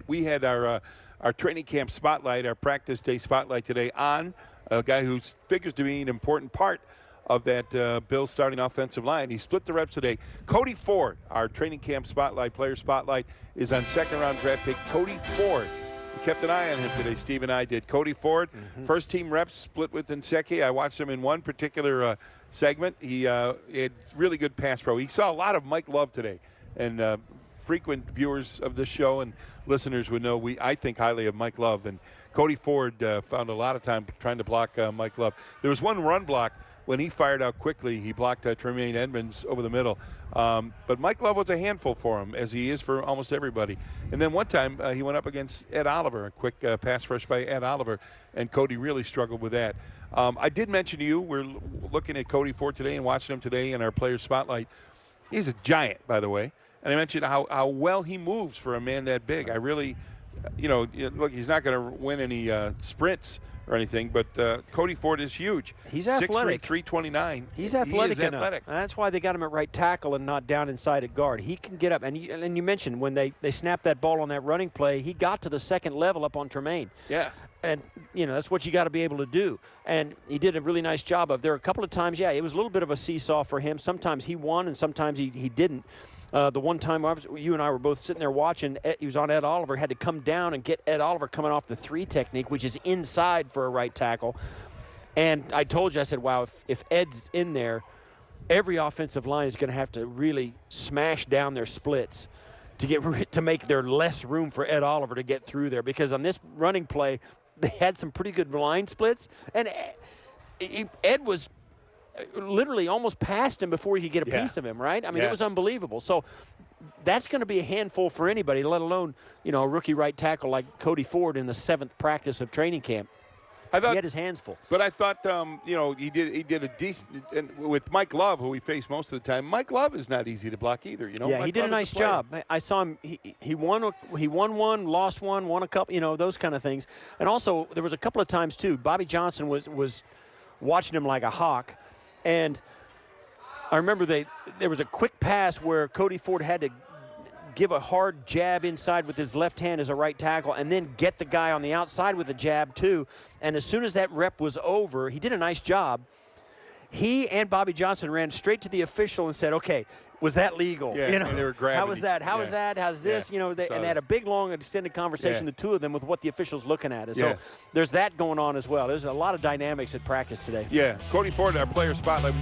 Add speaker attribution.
Speaker 1: We had our training camp spotlight, our practice day spotlight today on a guy who figures to be an important part of that Bills starting offensive line. He split the reps today. Cody Ford, our training camp spotlight, player spotlight, is on second-round draft pick Cody Ford. We kept an eye on him today. Steve and I did. Cody Ford, first-team reps, split with Nseki. I watched him in one particular segment. He had really good pass pro. He saw a lot of Mike Love today, and frequent viewers of this show and listeners would know I think highly of Mike Love. And Cody Ford found a lot of time trying to block Mike Love. There was one run block when he fired out quickly. He blocked Tremaine Edmonds over the middle. But Mike Love was a handful for him, as he is for almost everybody. And then one time he went up against Ed Oliver, a quick pass rush by Ed Oliver, and Cody really struggled with that. I did mention to you, we're looking at Cody Ford today and watching him today in our Players Spotlight. He's a giant, by the way. And I mentioned how well he moves for a man that big. I really, look, he's not going to win any sprints or anything, but Cody Ford is huge.
Speaker 2: He's athletic.
Speaker 1: 6'3", 329.
Speaker 2: He's athletic enough.
Speaker 1: Athletic.
Speaker 2: And that's why they got him at right tackle and not down inside at guard. He can get up. And you mentioned when they snapped that ball on that running play, he got to the second level up on Tremaine.
Speaker 1: Yeah.
Speaker 2: And, that's what you got to be able to do. And he did a really nice job of. There were a couple of times, it was a little bit of a seesaw for him. Sometimes he won and sometimes he didn't. The one time you and I were both sitting there watching, he was on Ed Oliver, had to come down and get Ed Oliver coming off the 3 technique, which is inside for a right tackle. And I told you, I said, wow, if Ed's in there, every offensive line is going to have to really smash down their splits to make there less room for Ed Oliver to get through there. Because on this running play, they had some pretty good line splits. And Ed was literally almost past him before he could get a piece of him, right? I mean, it was unbelievable. So that's going to be a handful for anybody, let alone, a rookie right tackle like Cody Ford in the 7th practice of training camp. He had his hands full.
Speaker 1: But I thought, he did a decent, and with Mike Love, who he faced most of the time. Mike Love is not easy to block either.
Speaker 2: Yeah, he did a nice job. I saw him. He won one, lost one, won a couple. Those kind of things. And also, there was a couple of times too. Bobby Johnson was watching him like a hawk. And I remember there was a quick pass where Cody Ford had to give a hard jab inside with his left hand as a right tackle and then get the guy on the outside with a jab too. And as soon as that rep was over, he did a nice job. He and Bobby Johnson ran straight to the official and said, okay, was that legal?
Speaker 1: Yeah, and they were grabbing.
Speaker 2: How was that? How was that? How's this? And they had a big, long, extended conversation, the two of them, with what the official's looking at. And so there's that going on as well. There's a lot of dynamics at practice today.
Speaker 1: Yeah, Cody Ford, our player spotlight.